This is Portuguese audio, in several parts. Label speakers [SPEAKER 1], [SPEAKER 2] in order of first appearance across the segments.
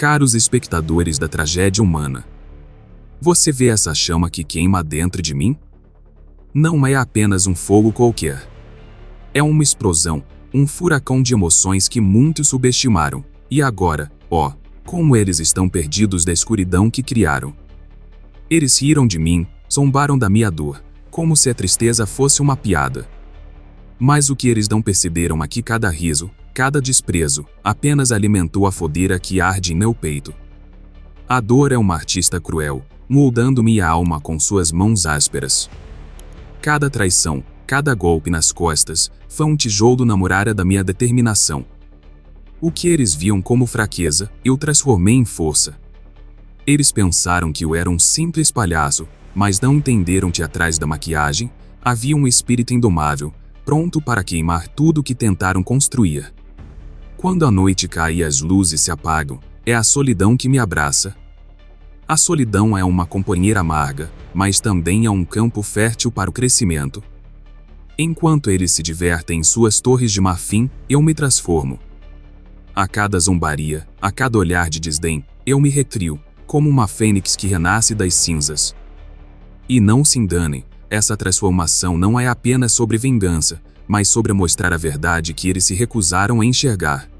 [SPEAKER 1] Caros espectadores da tragédia humana, você vê essa chama que queima dentro de mim? Não é apenas um fogo qualquer. É uma explosão, um furacão de emoções que muitos subestimaram, e agora, como eles estão perdidos da escuridão que criaram. Eles riram de mim, zombaram da minha dor, como se a tristeza fosse uma piada. Mas o que eles não perceberam é que cada riso, cada desprezo, apenas alimentou a fogueira que arde em meu peito. A dor é uma artista cruel, moldando minha alma com suas mãos ásperas. Cada traição, cada golpe nas costas, foi um tijolo na muralha da minha determinação. O que eles viam como fraqueza, eu transformei em força. Eles pensaram que eu era um simples palhaço, mas não entenderam que atrás da maquiagem havia um espírito indomável, pronto para queimar tudo que tentaram construir. Quando a noite cai e as luzes se apagam, é a solidão que me abraça. A solidão é uma companheira amarga, mas também é um campo fértil para o crescimento. Enquanto eles se divertem em suas torres de marfim, eu me transformo. A cada zombaria, a cada olhar de desdém, eu me retrio, como uma fênix que renasce das cinzas. E não se enganem, essa transformação não é apenas sobre vingança, mas sobre mostrar a verdade que eles se recusaram a enxergar.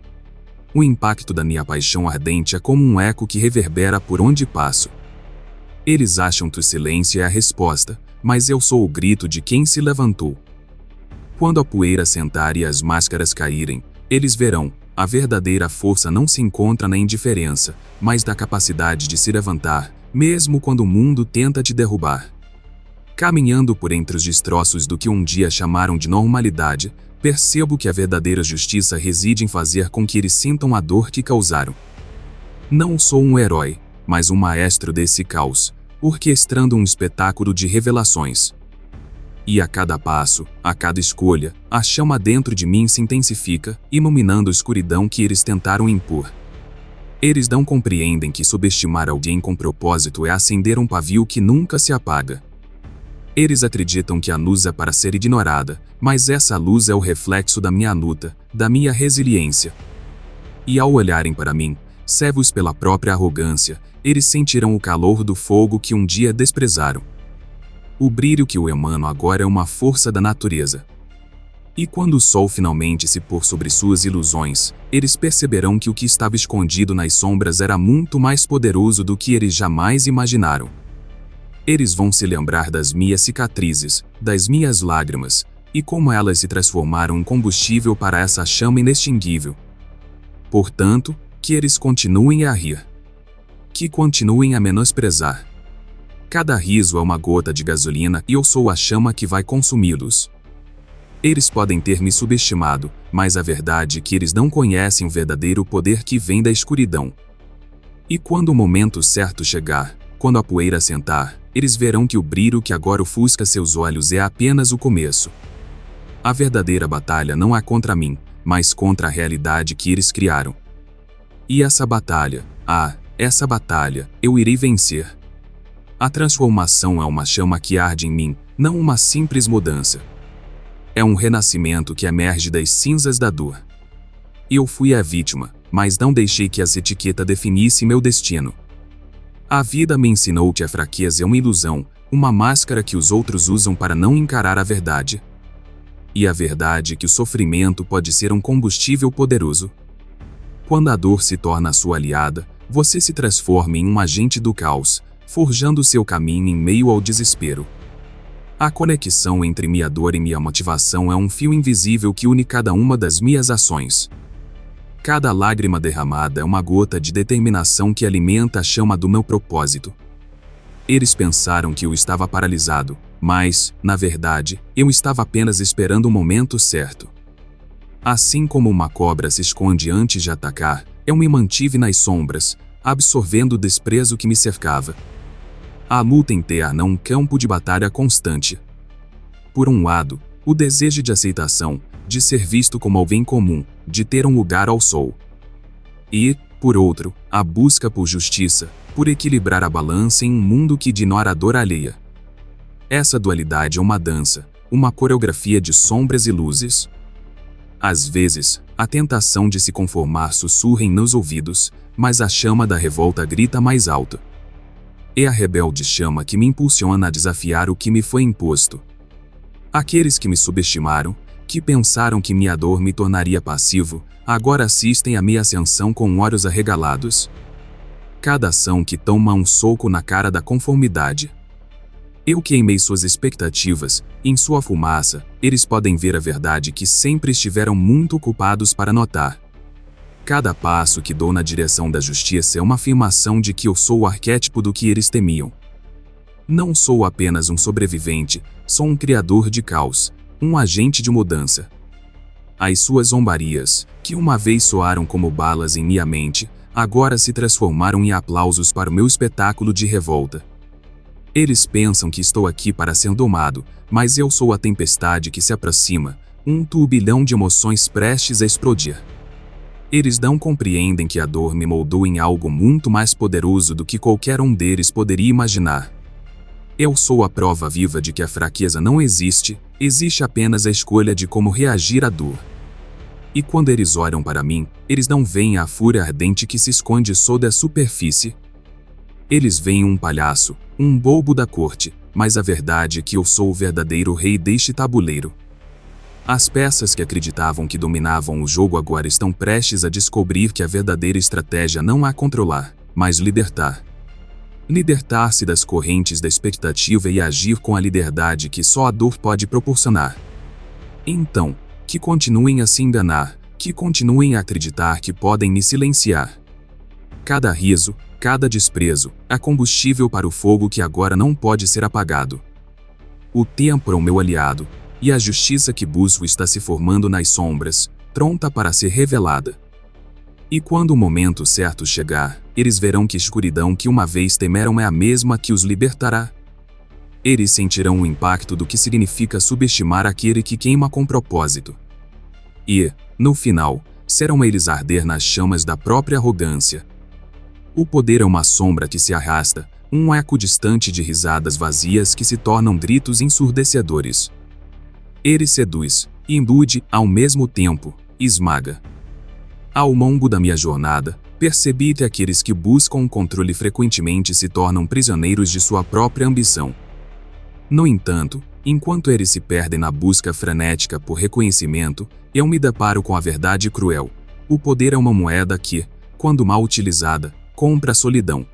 [SPEAKER 1] O impacto da minha paixão ardente é como um eco que reverbera por onde passo. Eles acham que o silêncio é a resposta, mas eu sou o grito de quem se levantou. Quando a poeira sentar e as máscaras caírem, eles verão, a verdadeira força não se encontra na indiferença, mas na capacidade de se levantar, mesmo quando o mundo tenta te derrubar. Caminhando por entre os destroços do que um dia chamaram de normalidade, percebo que a verdadeira justiça reside em fazer com que eles sintam a dor que causaram. Não sou um herói, mas um maestro desse caos, orquestrando um espetáculo de revelações. E a cada passo, a cada escolha, a chama dentro de mim se intensifica, iluminando a escuridão que eles tentaram impor. Eles não compreendem que subestimar alguém com propósito é acender um pavio que nunca se apaga. Eles acreditam que a luz é para ser ignorada, mas essa luz é o reflexo da minha luta, da minha resiliência. E ao olharem para mim, cegos pela própria arrogância, eles sentirão o calor do fogo que um dia desprezaram. O brilho que eu emano agora é uma força da natureza. E quando o sol finalmente se pôr sobre suas ilusões, eles perceberão que o que estava escondido nas sombras era muito mais poderoso do que eles jamais imaginaram. Eles vão se lembrar das minhas cicatrizes, das minhas lágrimas, e como elas se transformaram em combustível para essa chama inextinguível. Portanto, que eles continuem a rir. Que continuem a menosprezar. Cada riso é uma gota de gasolina e eu sou a chama que vai consumi-los. Eles podem ter me subestimado, mas a verdade é que eles não conhecem o verdadeiro poder que vem da escuridão. E quando o momento certo chegar, quando a poeira sentar, eles verão que o brilho que agora ofusca seus olhos é apenas o começo. A verdadeira batalha não é contra mim, mas contra a realidade que eles criaram. E essa batalha, eu irei vencer. A transformação é uma chama que arde em mim, não uma simples mudança. É um renascimento que emerge das cinzas da dor. Eu fui a vítima, mas não deixei que essa etiqueta definisse meu destino. A vida me ensinou que a fraqueza é uma ilusão, uma máscara que os outros usam para não encarar a verdade. E a verdade é que o sofrimento pode ser um combustível poderoso. Quando a dor se torna sua aliada, você se transforma em um agente do caos, forjando seu caminho em meio ao desespero. A conexão entre minha dor e minha motivação é um fio invisível que une cada uma das minhas ações. Cada lágrima derramada é uma gota de determinação que alimenta a chama do meu propósito. Eles pensaram que eu estava paralisado, mas, na verdade, eu estava apenas esperando o momento certo. Assim como uma cobra se esconde antes de atacar, eu me mantive nas sombras, absorvendo o desprezo que me cercava. A luta interna é um campo de batalha constante. Por um lado, o desejo de aceitação, de ser visto como alguém comum, de ter um lugar ao sol. E, por outro, a busca por justiça, por equilibrar a balança em um mundo que ignora a dor alheia. Essa dualidade é uma dança, uma coreografia de sombras e luzes. Às vezes, a tentação de se conformar sussurra em meus ouvidos, mas a chama da revolta grita mais alto. É a rebelde chama que me impulsiona a desafiar o que me foi imposto. Aqueles que me subestimaram, que pensaram que minha dor me tornaria passivo, agora assistem à minha ascensão com olhos arregalados. Cada ação que toma um soco na cara da conformidade. Eu queimei suas expectativas, em sua fumaça, eles podem ver a verdade que sempre estiveram muito ocupados para notar. Cada passo que dou na direção da justiça é uma afirmação de que eu sou o arquétipo do que eles temiam. Não sou apenas um sobrevivente, sou um criador de caos, um agente de mudança. As suas zombarias, que uma vez soaram como balas em minha mente, agora se transformaram em aplausos para o meu espetáculo de revolta. Eles pensam que estou aqui para ser domado, mas eu sou a tempestade que se aproxima, um turbilhão de emoções prestes a explodir. Eles não compreendem que a dor me moldou em algo muito mais poderoso do que qualquer um deles poderia imaginar. Eu sou a prova viva de que a fraqueza não existe, existe apenas a escolha de como reagir à dor. E quando eles olham para mim, eles não veem a fúria ardente que se esconde sob a superfície. Eles veem um palhaço, um bobo da corte, mas a verdade é que eu sou o verdadeiro rei deste tabuleiro. As peças que acreditavam que dominavam o jogo agora estão prestes a descobrir que a verdadeira estratégia não é controlar, mas libertar. Libertar-se das correntes da expectativa e agir com a liberdade que só a dor pode proporcionar. Então, que continuem a se enganar, que continuem a acreditar que podem me silenciar. Cada riso, cada desprezo, é combustível para o fogo que agora não pode ser apagado. O tempo é o meu aliado, e a justiça que busco está se formando nas sombras, pronta para ser revelada. E quando o momento certo chegar, eles verão que a escuridão que uma vez temeram é a mesma que os libertará. Eles sentirão o impacto do que significa subestimar aquele que queima com propósito. E, no final, serão eles arder nas chamas da própria arrogância. O poder é uma sombra que se arrasta, um eco distante de risadas vazias que se tornam gritos ensurdecedores. Ele seduz, ilude, ao mesmo tempo, esmaga. Ao longo da minha jornada, percebi que aqueles que buscam o controle frequentemente se tornam prisioneiros de sua própria ambição. No entanto, enquanto eles se perdem na busca frenética por reconhecimento, eu me deparo com a verdade cruel. O poder é uma moeda que, quando mal utilizada, compra a solidão.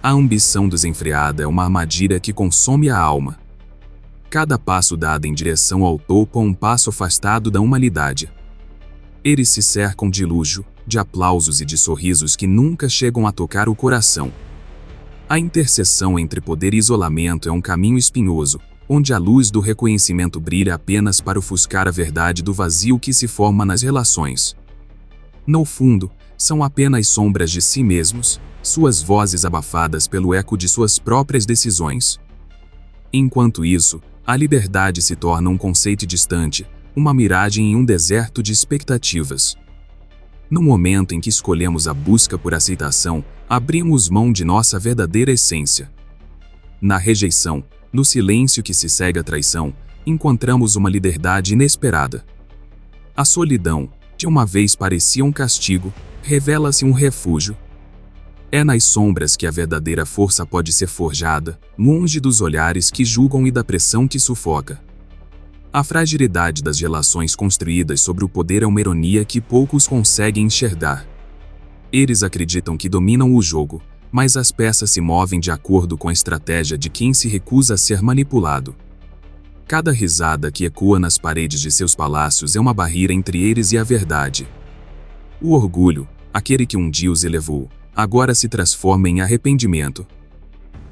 [SPEAKER 1] A ambição desenfreada é uma armadilha que consome a alma. Cada passo dado em direção ao topo é um passo afastado da humanidade. Eles se cercam de luxo, de aplausos e de sorrisos que nunca chegam a tocar o coração. A interseção entre poder e isolamento é um caminho espinhoso, onde a luz do reconhecimento brilha apenas para ofuscar a verdade do vazio que se forma nas relações. No fundo, são apenas sombras de si mesmos, suas vozes abafadas pelo eco de suas próprias decisões. Enquanto isso, a liberdade se torna um conceito distante, uma miragem em um deserto de expectativas. No momento em que escolhemos a busca por aceitação, abrimos mão de nossa verdadeira essência. Na rejeição, no silêncio que se segue à traição, encontramos uma liberdade inesperada. A solidão, que uma vez parecia um castigo, revela-se um refúgio. É nas sombras que a verdadeira força pode ser forjada, longe dos olhares que julgam e da pressão que sufoca. A fragilidade das relações construídas sobre o poder é uma ironia que poucos conseguem enxergar. Eles acreditam que dominam o jogo, mas as peças se movem de acordo com a estratégia de quem se recusa a ser manipulado. Cada risada que ecoa nas paredes de seus palácios é uma barreira entre eles e a verdade. O orgulho, aquele que um dia os elevou, agora se transforma em arrependimento.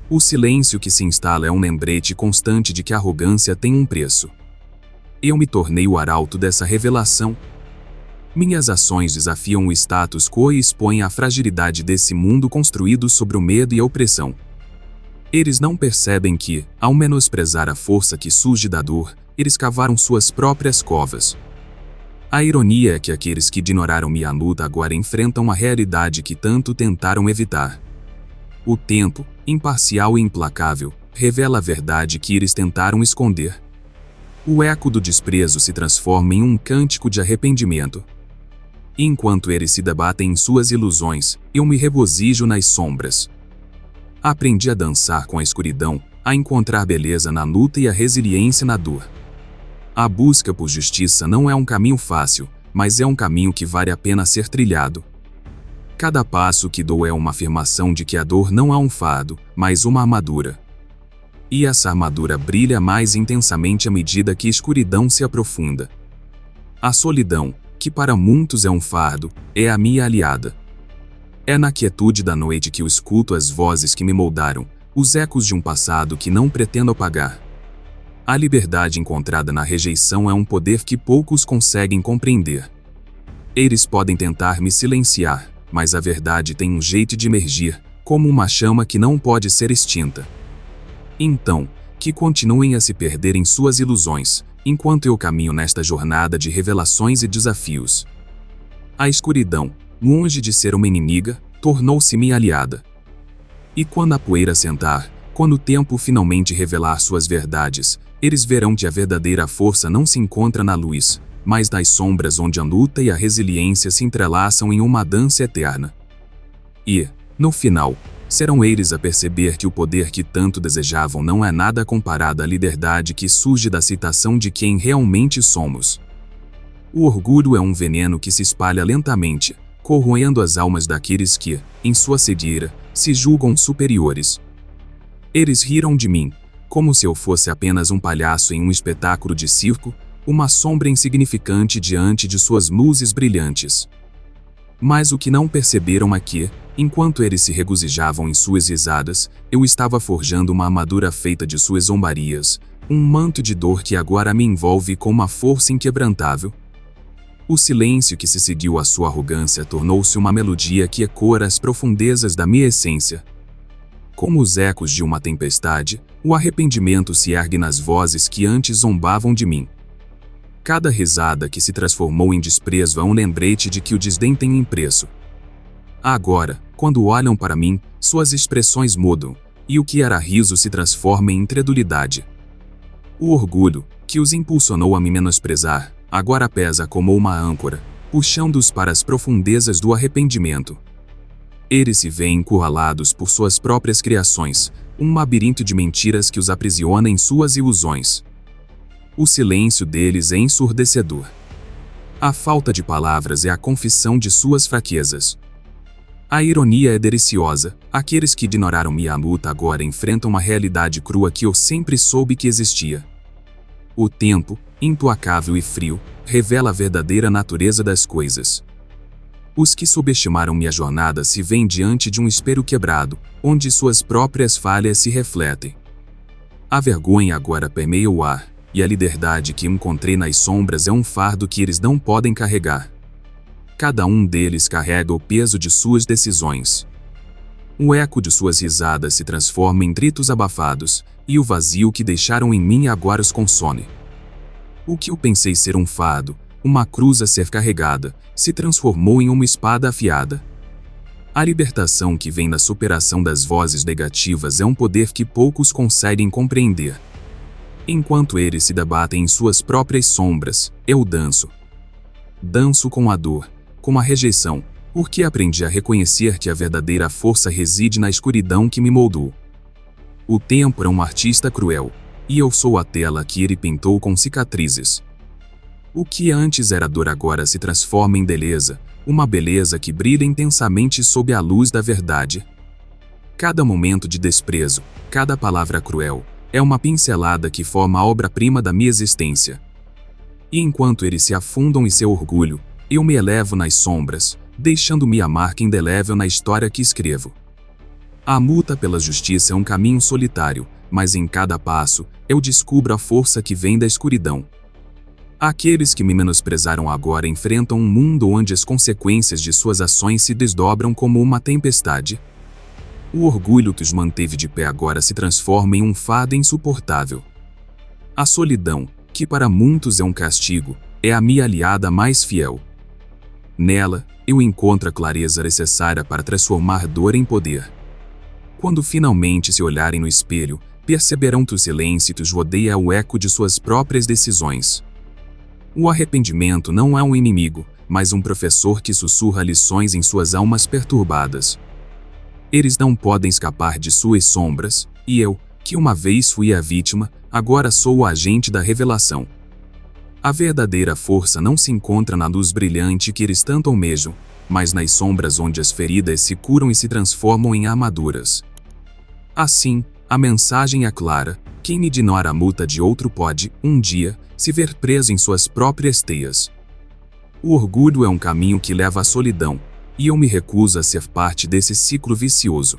[SPEAKER 1] O silêncio que se instala é um lembrete constante de que a arrogância tem um preço. Eu me tornei o arauto dessa revelação. Minhas ações desafiam o status quo e expõem a fragilidade desse mundo construído sobre o medo e a opressão. Eles não percebem que, ao menosprezar a força que surge da dor, eles cavaram suas próprias covas. A ironia é que aqueles que ignoraram minha luta agora enfrentam a realidade que tanto tentaram evitar. O tempo, imparcial e implacável, revela a verdade que eles tentaram esconder. O eco do desprezo se transforma em um cântico de arrependimento. E enquanto eles se debatem em suas ilusões, eu me regozijo nas sombras. Aprendi a dançar com a escuridão, a encontrar beleza na luta e a resiliência na dor. A busca por justiça não é um caminho fácil, mas é um caminho que vale a pena ser trilhado. Cada passo que dou é uma afirmação de que a dor não é um fardo, mas uma armadura. E essa armadura brilha mais intensamente à medida que a escuridão se aprofunda. A solidão, que para muitos é um fardo, é a minha aliada. É na quietude da noite que eu escuto as vozes que me moldaram, os ecos de um passado que não pretendo apagar. A liberdade encontrada na rejeição é um poder que poucos conseguem compreender. Eles podem tentar me silenciar, mas a verdade tem um jeito de emergir, como uma chama que não pode ser extinta. Então, que continuem a se perder em suas ilusões, enquanto eu caminho nesta jornada de revelações e desafios. A escuridão, longe de ser uma inimiga, tornou-se minha aliada. E quando a poeira sentar, quando o tempo finalmente revelar suas verdades, eles verão que a verdadeira força não se encontra na luz, mas nas sombras onde a luta e a resiliência se entrelaçam em uma dança eterna. E, no final, serão eles a perceber que o poder que tanto desejavam não é nada comparado à liberdade que surge da aceitação de quem realmente somos. O orgulho é um veneno que se espalha lentamente, corroendo as almas daqueles que, em sua cegueira, se julgam superiores. Eles riram de mim, como se eu fosse apenas um palhaço em um espetáculo de circo, uma sombra insignificante diante de suas luzes brilhantes. Mas o que não perceberam é que, enquanto eles se regozijavam em suas risadas, eu estava forjando uma armadura feita de suas zombarias, um manto de dor que agora me envolve com uma força inquebrantável. O silêncio que se seguiu à sua arrogância tornou-se uma melodia que ecoa as profundezas da minha essência. Como os ecos de uma tempestade, o arrependimento se ergue nas vozes que antes zombavam de mim. Cada risada que se transformou em desprezo é um lembrete de que o desdém tem um preço. Agora, quando olham para mim, suas expressões mudam, e o que era riso se transforma em incredulidade. O orgulho, que os impulsionou a me menosprezar, agora pesa como uma âncora, puxando-os para as profundezas do arrependimento. Eles se veem encurralados por suas próprias criações, um labirinto de mentiras que os aprisiona em suas ilusões. O silêncio deles é ensurdecedor. A falta de palavras é a confissão de suas fraquezas. A ironia é deliciosa, aqueles que ignoraram minha luta agora enfrentam uma realidade crua que eu sempre soube que existia. O tempo, implacável e frio, revela a verdadeira natureza das coisas. Os que subestimaram minha jornada se veem diante de um espelho quebrado, onde suas próprias falhas se refletem. A vergonha agora permeia o ar, e a liberdade que encontrei nas sombras é um fardo que eles não podem carregar. Cada um deles carrega o peso de suas decisões. O eco de suas risadas se transforma em gritos abafados, e o vazio que deixaram em mim agora os consome. O que eu pensei ser um fardo, uma cruz a ser carregada, se transformou em uma espada afiada. A libertação que vem da superação das vozes negativas é um poder que poucos conseguem compreender. Enquanto eles se debatem em suas próprias sombras, eu danço. Danço com a dor, com a rejeição, porque aprendi a reconhecer que a verdadeira força reside na escuridão que me moldou. O tempo é um artista cruel, e eu sou a tela que ele pintou com cicatrizes. O que antes era dor agora se transforma em beleza, uma beleza que brilha intensamente sob a luz da verdade. Cada momento de desprezo, cada palavra cruel, é uma pincelada que forma a obra-prima da minha existência. E enquanto eles se afundam em seu orgulho, eu me elevo nas sombras, deixando minha marca indelével na história que escrevo. A luta pela justiça é um caminho solitário, mas em cada passo, eu descubro a força que vem da escuridão. Aqueles que me menosprezaram agora enfrentam um mundo onde as consequências de suas ações se desdobram como uma tempestade. O orgulho que os manteve de pé agora se transforma em um fardo insuportável. A solidão, que para muitos é um castigo, é a minha aliada mais fiel. Nela, eu encontro a clareza necessária para transformar dor em poder. Quando finalmente se olharem no espelho, perceberão que o silêncio os rodeia é o eco de suas próprias decisões. O arrependimento não é um inimigo, mas um professor que sussurra lições em suas almas perturbadas. Eles não podem escapar de suas sombras, e eu, que uma vez fui a vítima, agora sou o agente da revelação. A verdadeira força não se encontra na luz brilhante que eles tanto almejam, mas nas sombras onde as feridas se curam e se transformam em armaduras. Assim, a mensagem é clara: quem ignora a multa de outro pode, um dia, se ver preso em suas próprias teias. O orgulho é um caminho que leva à solidão, e eu me recuso a ser parte desse ciclo vicioso.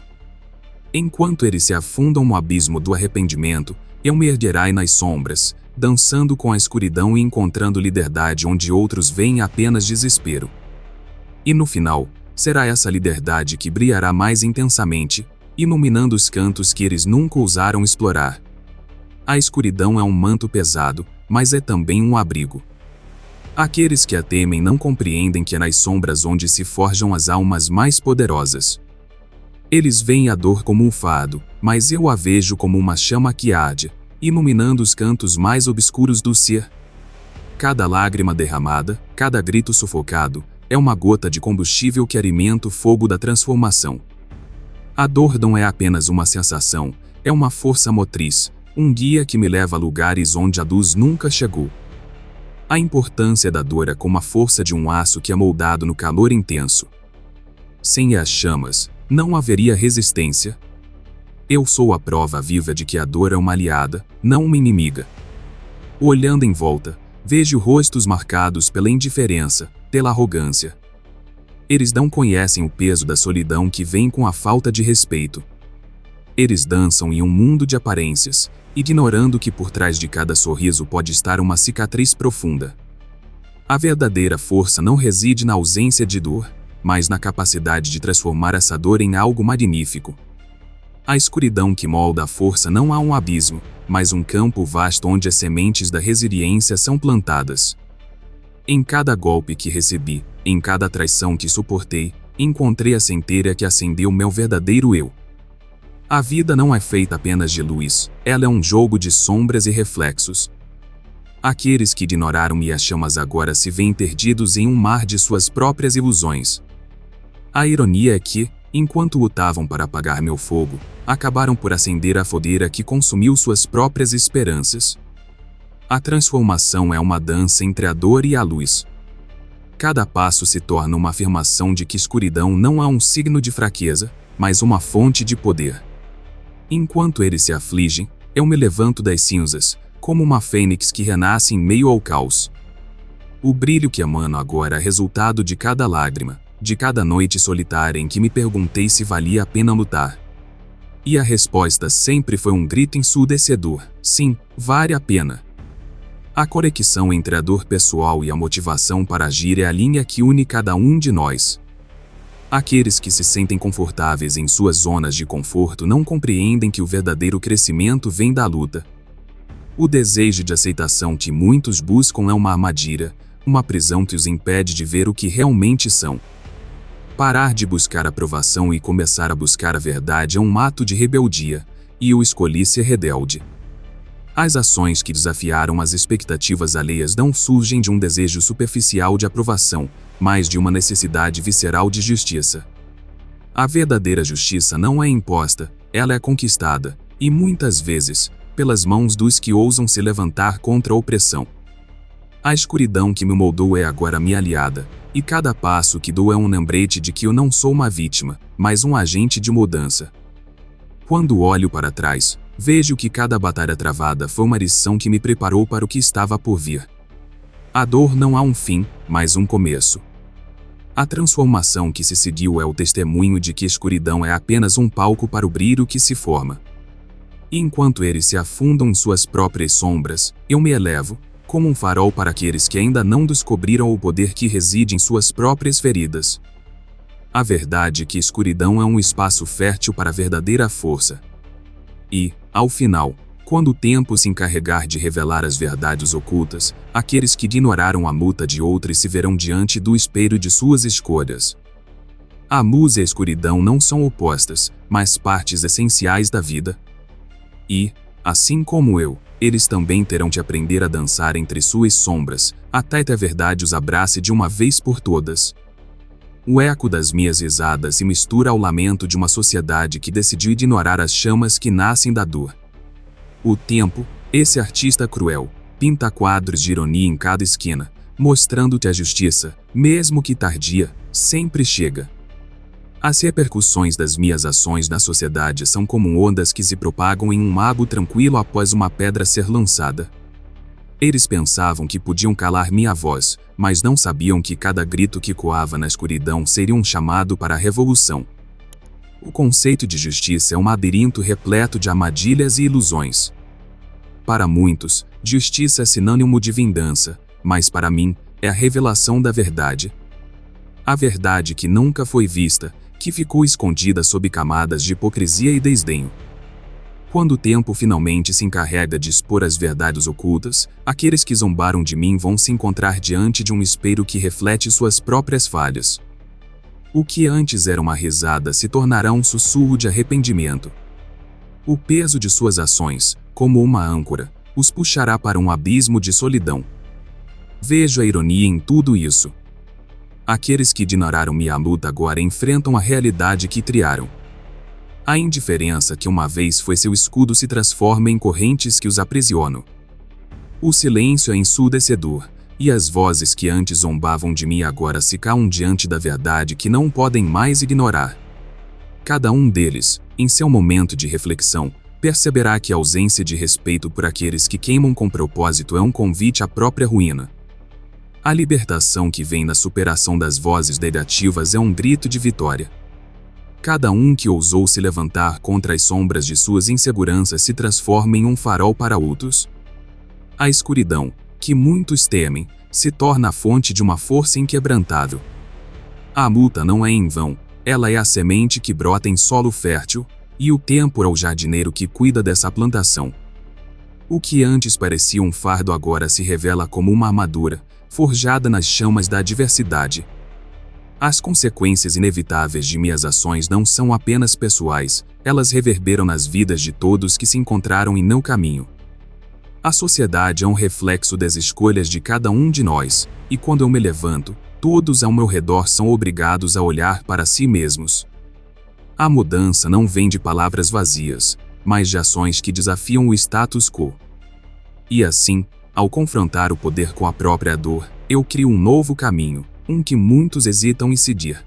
[SPEAKER 1] Enquanto eles se afundam no abismo do arrependimento, eu me erguerei nas sombras, dançando com a escuridão e encontrando liberdade onde outros veem apenas desespero. E no final, será essa liberdade que brilhará mais intensamente, iluminando os cantos que eles nunca ousaram explorar. A escuridão é um manto pesado, mas é também um abrigo. Aqueles que a temem não compreendem que é nas sombras onde se forjam as almas mais poderosas. Eles veem a dor como um fardo, mas eu a vejo como uma chama que arde, iluminando os cantos mais obscuros do ser. Cada lágrima derramada, cada grito sufocado, é uma gota de combustível que alimenta o fogo da transformação. A dor não é apenas uma sensação, é uma força motriz, um guia que me leva a lugares onde a luz nunca chegou. A importância da dor é como a força de um aço que é moldado no calor intenso. Sem as chamas, não haveria resistência. Eu sou a prova viva de que a dor é uma aliada, não uma inimiga. Olhando em volta, vejo rostos marcados pela indiferença, pela arrogância. Eles não conhecem o peso da solidão que vem com a falta de respeito. Eles dançam em um mundo de aparências, ignorando que por trás de cada sorriso pode estar uma cicatriz profunda. A verdadeira força não reside na ausência de dor, mas na capacidade de transformar essa dor em algo magnífico. A escuridão que molda a força não há um abismo, mas um campo vasto onde as sementes da resiliência são plantadas. Em cada golpe que recebi, em cada traição que suportei, encontrei a centelha que acendeu meu verdadeiro eu. A vida não é feita apenas de luz, ela é um jogo de sombras e reflexos. Aqueles que ignoraram-me as chamas agora se veem perdidos em um mar de suas próprias ilusões. A ironia é que, enquanto lutavam para apagar meu fogo, acabaram por acender a fogueira que consumiu suas próprias esperanças. A transformação é uma dança entre a dor e a luz. Cada passo se torna uma afirmação de que escuridão não é um signo de fraqueza, mas uma fonte de poder. Enquanto eles se afligem, eu me levanto das cinzas, como uma fênix que renasce em meio ao caos. O brilho que emano agora é resultado de cada lágrima, de cada noite solitária em que me perguntei se valia a pena lutar. E a resposta sempre foi um grito ensurdecedor: sim, vale a pena. A conexão entre a dor pessoal e a motivação para agir é a linha que une cada um de nós. Aqueles que se sentem confortáveis em suas zonas de conforto não compreendem que o verdadeiro crescimento vem da luta. O desejo de aceitação que muitos buscam é uma armadilha, uma prisão que os impede de ver o que realmente são. Parar de buscar aprovação e começar a buscar a verdade é um ato de rebeldia, e eu escolhi ser rebelde. As ações que desafiaram as expectativas alheias não surgem de um desejo superficial de aprovação, mas de uma necessidade visceral de justiça. A verdadeira justiça não é imposta, ela é conquistada, e muitas vezes, pelas mãos dos que ousam se levantar contra a opressão. A escuridão que me moldou é agora minha aliada, e cada passo que dou é um lembrete de que eu não sou uma vítima, mas um agente de mudança. Quando olho para trás, vejo que cada batalha travada foi uma lição que me preparou para o que estava por vir. A dor não há um fim, mas um começo. A transformação que se seguiu é o testemunho de que a escuridão é apenas um palco para o brilho que se forma. E enquanto eles se afundam em suas próprias sombras, eu me elevo, como um farol para aqueles que ainda não descobriram o poder que reside em suas próprias feridas. A verdade é que a escuridão é um espaço fértil para a verdadeira força. E, ao final, quando o tempo se encarregar de revelar as verdades ocultas, aqueles que ignoraram a luta de outros se verão diante do espelho de suas escolhas. A luz e a escuridão não são opostas, mas partes essenciais da vida. E, Assim como eu, eles também terão de aprender a dançar entre suas sombras, até que a verdade os abrace de uma vez por todas. O eco das minhas risadas se mistura ao lamento de uma sociedade que decidiu ignorar as chamas que nascem da dor. O tempo, esse artista cruel, pinta quadros de ironia em cada esquina, mostrando-te a justiça, mesmo que tardia, sempre chega. As repercussões das minhas ações na sociedade são como ondas que se propagam em um lago tranquilo após uma pedra ser lançada. Eles pensavam que podiam calar minha voz, mas não sabiam que cada grito que coava na escuridão seria um chamado para a revolução. O conceito de justiça é um labirinto repleto de armadilhas e ilusões. Para muitos, justiça é sinônimo de vingança, mas para mim, é a revelação da verdade. A verdade que nunca foi vista, que ficou escondida sob camadas de hipocrisia e desdenho. Quando o tempo finalmente se encarrega de expor as verdades ocultas, aqueles que zombaram de mim vão se encontrar diante de um espelho que reflete suas próprias falhas. O que antes era uma risada se tornará um sussurro de arrependimento. O peso de suas ações, como uma âncora, os puxará para um abismo de solidão. Vejo a ironia em tudo isso. Aqueles que ignoraram minha luta agora enfrentam a realidade que triaram. A indiferença que uma vez foi seu escudo se transforma em correntes que os aprisionam. O silêncio é ensurdecedor, e as vozes que antes zombavam de mim agora se calam diante da verdade que não podem mais ignorar. Cada um deles, em seu momento de reflexão, perceberá que a ausência de respeito por aqueles que queimam com propósito é um convite à própria ruína. A libertação que vem na superação das vozes negativas é um grito de vitória. Cada um que ousou se levantar contra as sombras de suas inseguranças se transforma em um farol para outros. A escuridão, que muitos temem, se torna a fonte de uma força inquebrantável. A luta não é em vão, ela é a semente que brota em solo fértil, e o tempo é o jardineiro que cuida dessa plantação. O que antes parecia um fardo agora se revela como uma armadura, forjada nas chamas da adversidade. As consequências inevitáveis de minhas ações não são apenas pessoais, elas reverberam nas vidas de todos que se encontraram em meu caminho. A sociedade é um reflexo das escolhas de cada um de nós, e quando eu me levanto, todos ao meu redor são obrigados a olhar para si mesmos. A mudança não vem de palavras vazias, mas de ações que desafiam o status quo. E assim, ao confrontar o poder com a própria dor, eu crio um novo caminho, um que muitos hesitam em seguir.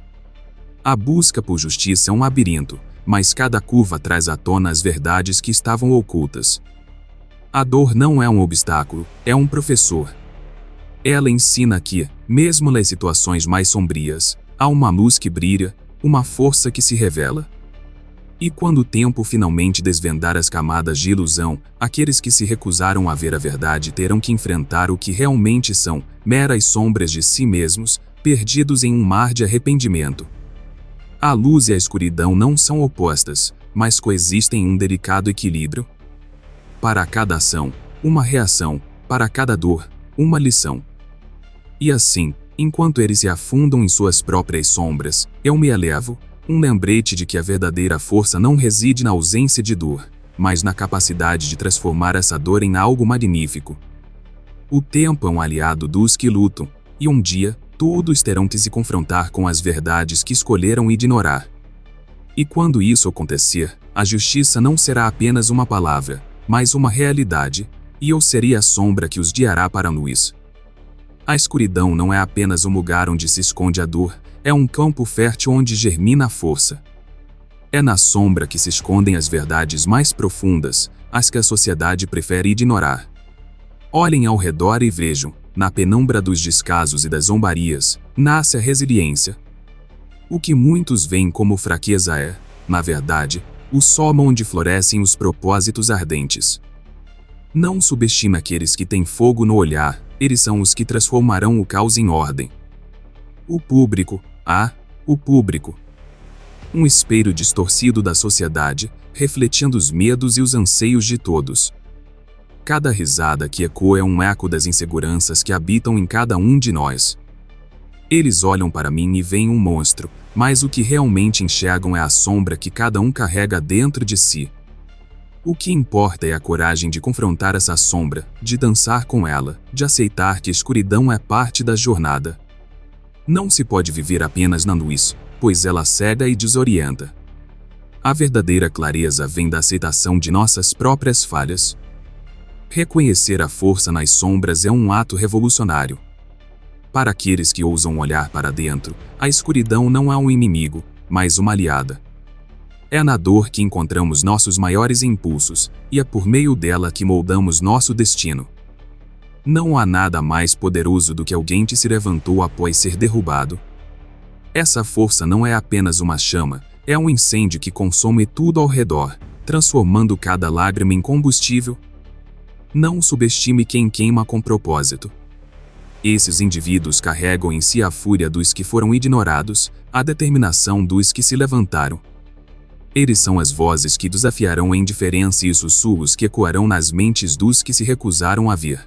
[SPEAKER 1] A busca por justiça é um labirinto, mas cada curva traz à tona as verdades que estavam ocultas. A dor não é um obstáculo, é um professor. Ela ensina que, mesmo nas situações mais sombrias, há uma luz que brilha, uma força que se revela. E quando o tempo finalmente desvendar as camadas de ilusão, aqueles que se recusaram a ver a verdade terão que enfrentar o que realmente são, meras sombras de si mesmos, perdidos em um mar de arrependimento. A luz e a escuridão não são opostas, mas coexistem em um delicado equilíbrio. Para cada ação, uma reação, para cada dor, uma lição. E assim, enquanto eles se afundam em suas próprias sombras, eu me elevo, um lembrete de que a verdadeira força não reside na ausência de dor, mas na capacidade de transformar essa dor em algo magnífico. O tempo é um aliado dos que lutam, e um dia, todos terão que se confrontar com as verdades que escolheram ignorar. E quando isso acontecer, a justiça não será apenas uma palavra, mas uma realidade, e eu serei a sombra que os guiará para a luz. A escuridão não é apenas um lugar onde se esconde a dor, é um campo fértil onde germina a força. É na sombra que se escondem as verdades mais profundas, as que a sociedade prefere ignorar. Olhem ao redor e vejam, na penumbra dos descasos e das zombarias, nasce a resiliência. O que muitos veem como fraqueza é, na verdade, o solo onde florescem os propósitos ardentes. Não subestime aqueles que têm fogo no olhar, eles são os que transformarão o caos em ordem. O público, o público. Um espelho distorcido da sociedade, refletindo os medos e os anseios de todos. Cada risada que ecoa é um eco das inseguranças que habitam em cada um de nós. Eles olham para mim e veem um monstro, mas o que realmente enxergam é a sombra que cada um carrega dentro de si. O que importa é a coragem de confrontar essa sombra, de dançar com ela, de aceitar que a escuridão é parte da jornada. Não se pode viver apenas na luz, pois ela cega e desorienta. A verdadeira clareza vem da aceitação de nossas próprias falhas. Reconhecer a força nas sombras é um ato revolucionário. Para aqueles que ousam olhar para dentro, a escuridão não é um inimigo, mas uma aliada. É na dor que encontramos nossos maiores impulsos, e é por meio dela que moldamos nosso destino. Não há nada mais poderoso do que alguém que se levantou após ser derrubado. Essa força não é apenas uma chama, é um incêndio que consome tudo ao redor, transformando cada lágrima em combustível. Não subestime quem queima com propósito. Esses indivíduos carregam em si a fúria dos que foram ignorados, a determinação dos que se levantaram. Eles são as vozes que desafiarão a indiferença e os sussurros que ecoarão nas mentes dos que se recusaram a vir.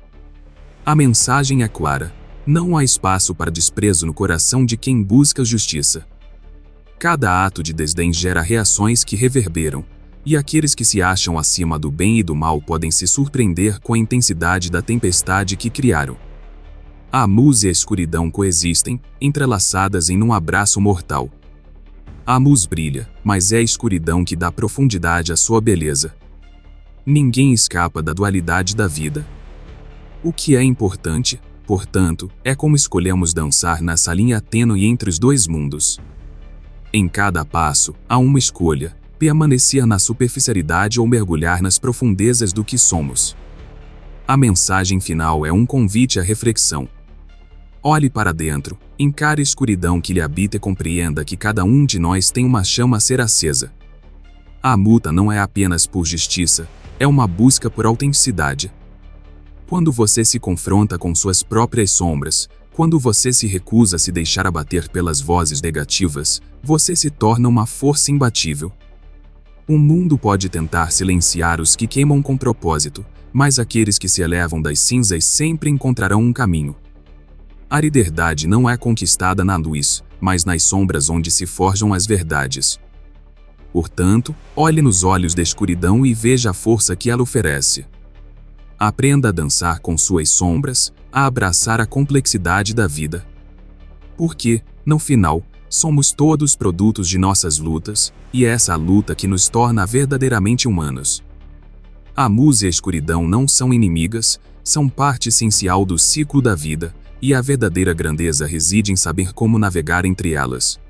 [SPEAKER 1] A mensagem é clara: não há espaço para desprezo no coração de quem busca justiça. Cada ato de desdém gera reações que reverberam, e aqueles que se acham acima do bem e do mal podem se surpreender com a intensidade da tempestade que criaram. A luz e a escuridão coexistem, entrelaçadas em um abraço mortal. A luz brilha, mas é a escuridão que dá profundidade à sua beleza. Ninguém escapa da dualidade da vida. O que é importante, portanto, é como escolhemos dançar nessa linha tênue entre os dois mundos. Em cada passo, há uma escolha: permanecer na superficialidade ou mergulhar nas profundezas do que somos. A mensagem final é um convite à reflexão. Olhe para dentro, encare a escuridão que lhe habita e compreenda que cada um de nós tem uma chama a ser acesa. A luta não é apenas por justiça, é uma busca por autenticidade. Quando você se confronta com suas próprias sombras, quando você se recusa a se deixar abater pelas vozes negativas, você se torna uma força imbatível. O mundo pode tentar silenciar os que queimam com propósito, mas aqueles que se elevam das cinzas sempre encontrarão um caminho. A liberdade não é conquistada na luz, mas nas sombras onde se forjam as verdades. Portanto, olhe nos olhos da escuridão e veja a força que ela oferece. Aprenda a dançar com suas sombras, a abraçar a complexidade da vida. Porque, no final, somos todos produtos de nossas lutas, e é essa luta que nos torna verdadeiramente humanos. A luz e a escuridão não são inimigas, são parte essencial do ciclo da vida, e a verdadeira grandeza reside em saber como navegar entre elas.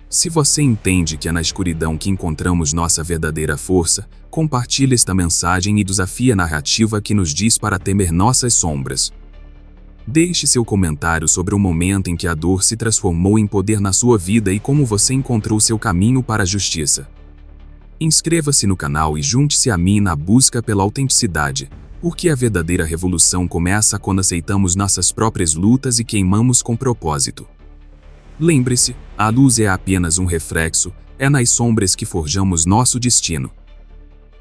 [SPEAKER 1] Se você entende que é na escuridão que encontramos nossa verdadeira força, compartilhe esta mensagem e desafie a narrativa que nos diz para temer nossas sombras. Deixe seu comentário sobre o momento em que a dor se transformou em poder na sua vida e como você encontrou seu caminho para a justiça. Inscreva-se no canal e junte-se a mim na busca pela autenticidade, porque a verdadeira revolução começa quando aceitamos nossas próprias lutas e queimamos com propósito. Lembre-se, a luz é apenas um reflexo, é nas sombras que forjamos nosso destino.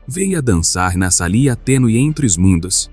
[SPEAKER 1] Venha dançar nessa linha tênue entre os mundos.